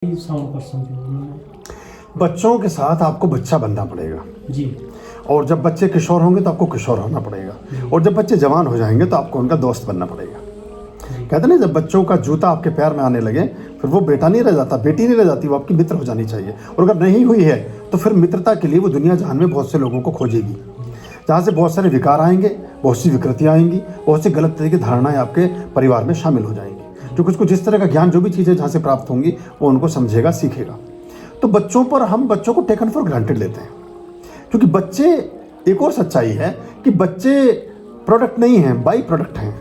Sound person थे उन्होंने। बच्चों के साथ आपको बच्चा बनना पड़ेगा जी। और जब बच्चे किशोर होंगे तो आपको किशोर होना पड़ेगा और जब बच्चे जवान हो जाएंगे तो आपको उनका दोस्त बनना पड़ेगा। कहते ना, जब बच्चों का जूता आपके पैर में आने लगे फिर वो बेटा नहीं रह जाता, बेटी नहीं रह जाती, वो आपकी मित्र हो जानी चाहिए। और अगर नहीं हुई है तो फिर मित्रता के लिए वो दुनिया जहान में बहुत से लोगों को खोजेगी, जहाँ से बहुत सारे विकार आएंगे, बहुत सी विकृतियाँ आएंगी, बहुत सी गलत तरह की धारणाएं आपके परिवार में शामिल हो जाएंगी। जो कुछ जिस तरह का ज्ञान जो भी चीज़ें जहाँ से प्राप्त होंगी वो उनको समझेगा, सीखेगा। तो बच्चों पर हम बच्चों को टेकन फॉर ग्रांटेड लेते हैं, क्योंकि बच्चे, एक और सच्चाई है कि बच्चे प्रोडक्ट नहीं हैं, बाई प्रोडक्ट हैं।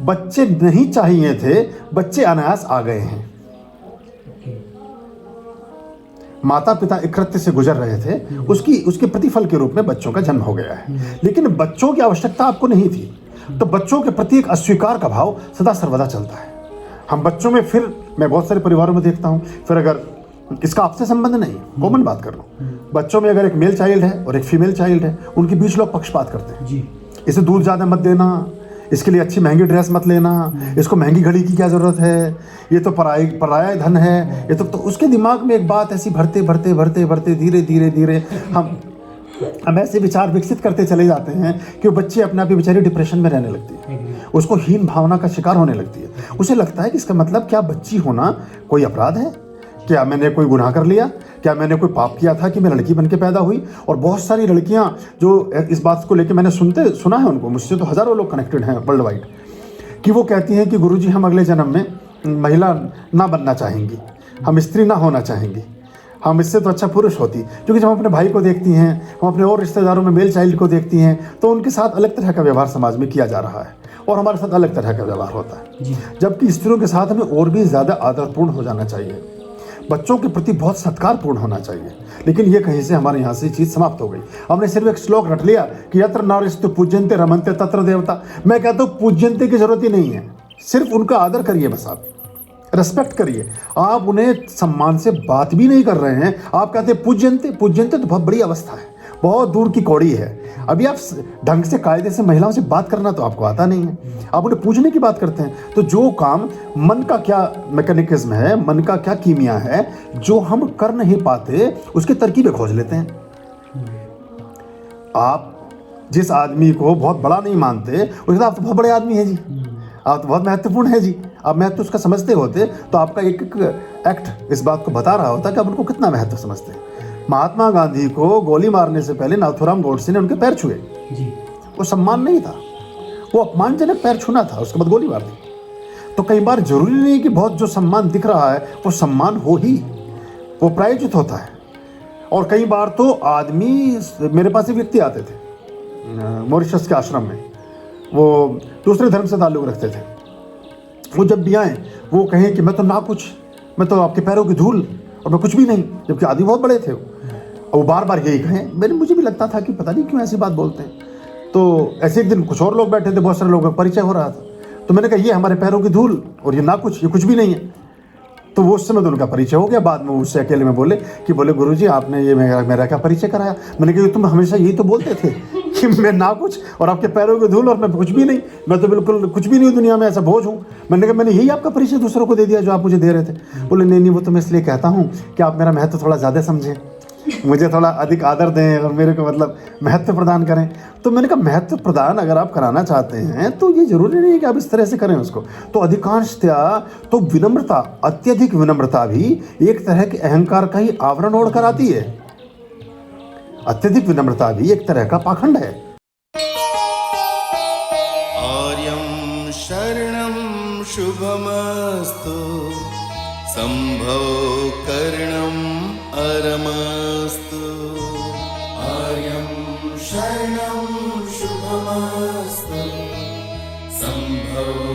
बच्चे नहीं चाहिए थे, बच्चे अनायास आ गए हैं। माता पिता एक कृत्य से गुजर रहे थे, उसके प्रतिफल के रूप में बच्चों का जन्म हो गया है। लेकिन बच्चों की आवश्यकता आपको नहीं थी, तो बच्चों के प्रति एक अस्वीकार का भाव सदा सर्वदा चलता है। हम बच्चों में, फिर मैं बहुत सारे परिवारों में देखता हूँ, फिर अगर इसका आपसे संबंध नहीं, कॉमन बात कर रहा हूँ, बच्चों में अगर एक मेल चाइल्ड है और एक फीमेल चाइल्ड है, उनके बीच लोग पक्षपात करते हैं। जी। इसे दूध ज़्यादा मत देना, इसके लिए अच्छी महंगी ड्रेस मत लेना, इसको महंगी घड़ी की क्या ज़रूरत है, ये तो पराया धन है, ये तो उसके दिमाग में एक बात ऐसी भरते भरते भरते भरते धीरे धीरे धीरे हम ऐसे विचार विकसित करते चले जाते हैं कि वो बच्ची अपने आप ही बेचारी डिप्रेशन में रहने लगती है, उसको हीन भावना का शिकार होने लगती है। उसे लगता है कि इसका मतलब क्या बच्ची होना कोई अपराध है, क्या मैंने कोई गुनाह कर लिया, क्या मैंने कोई पाप किया था कि मैं लड़की बन के पैदा हुई। और बहुत सारी लड़कियां जो इस बात को लेकर मैंने सुना है, उनको, मुझसे तो हज़ारों लोग कनेक्टेड हैं वर्ल्ड वाइड, कि वो कहती हैं कि गुरुजी हम अगले जन्म में महिला ना बनना चाहेंगी, हम स्त्री ना होना चाहेंगी, हम इससे तो अच्छा पुरुष होती। क्योंकि जब हम अपने भाई को देखती हैं, हम अपने और रिश्तेदारों में मेल चाइल्ड को देखती हैं, तो उनके साथ अलग तरह का व्यवहार समाज में किया जा रहा है और हमारे साथ अलग तरह का व्यवहार होता है। जबकि स्त्रियों के साथ हमें और भी ज़्यादा आदरपूर्ण हो जाना चाहिए, बच्चों के प्रति बहुत सत्कारपूर्ण होना चाहिए। लेकिन ये कहीं से हमारे यहाँ से चीज़ समाप्त हो गई। हमने सिर्फ एक श्लोक रट लिया कि यत्र नार्यस्तु पूज्यन्ते रमन्ते तत्र देवता। मैं कहता हूँ पूज्यन्ते की जरूरत ही नहीं है, सिर्फ उनका आदर करिए, बस आप रेस्पेक्ट करिए। आप उन्हें सम्मान से बात भी नहीं कर रहे हैं, आप कहते हैं पूज्यन्ते। पूज्यन्ते तो बहुत बड़ी अवस्था है, बहुत दूर की कौड़ी है। अभी आप ढंग से कायदे से महिलाओं से बात करना तो आपको आता नहीं है, आप उन्हें पूजने की बात करते हैं। तो जो काम, मन का क्या मैकेनिज्म है, मन का क्या कीमिया है, जो हम कर नहीं पाते उसकी तरकीबें खोज लेते हैं। आप जिस आदमी को बहुत बड़ा नहीं मानते, उसके आप तो बहुत बड़े आदमी हैं जी, आप तो बहुत महत्वपूर्ण है जी। आप महत्व उसका समझते होते तो आपका एक एक्ट इस बात को बता रहा होता कि आप उनको कितना महत्व समझते हैं। महात्मा गांधी को गोली मारने से पहले नाथूराम गोडसे ने उनके पैर छुए जी। वो सम्मान नहीं था, वो अपमानजनक पैर छूना था, उसके बाद गोली मार दी। तो कई बार जरूरी नहीं कि बहुत जो सम्मान दिख रहा है वो सम्मान हो ही, वो प्रायोजित होता है। और कई बार तो आदमी, मेरे पास एक व्यक्ति आते थे मॉरिशस के आश्रम में, वो दूसरे धर्म से ताल्लुक़ रखते थे। वो जब भी आए वो कहें कि मैं तो ना कुछ, मैं तो आपके पैरों की धूल और मैं कुछ भी नहीं, जबकि आदमी बहुत बड़े थे। और वो बार बार यही कहें। मुझे भी लगता था कि पता नहीं क्यों ऐसी बात बोलते हैं। तो ऐसे एक दिन कुछ और लोग बैठे थे, बहुत सारे लोगों का परिचय हो रहा था, तो मैंने कहा ये हमारे पैरों की धूल और ये ना कुछ, ये कुछ भी नहीं है। तो वो उस समय तो उनका परिचय हो गया। बाद में उससे अकेले में बोले गुरुजी आपने ये मेरा क्या परिचय कराया। मैंने कहा तुम हमेशा यही तो बोलते थे कि मैं ना कुछ और आपके पैरों की धूल और मैं कुछ भी नहीं, मैं तो बिल्कुल कुछ भी नहीं हूँ दुनिया में, ऐसा बोझ हूँ। मैंने कहा मैंने यही आपका परिचय दूसरों को दे दिया जो आप मुझे दे रहे थे। बोले नहीं, वो तो मैं इसलिए कहता हूँ कि आप मेरा महत्व थोड़ा ज़्यादा समझें, मुझे थोड़ा अधिक आदर दें और मेरे को महत्व प्रदान करें। तो मैंने कहा महत्व प्रदान अगर आप कराना चाहते हैं तो ये जरूरी नहीं है कि आप इस तरह से करें उसको। तो अधिकांशतया तो विनम्रता, अत्यधिक विनम्रता भी एक तरह के अहंकार का ही आवरण ओढ़ कर आती है। अत्यधिक विनम्रता भी एक तरह का पाखंड है। आर्यं शरणं शुभमस्तु, संभव करणं अरमस्तु। आर्यं शरणं शुभमस्तु, संभव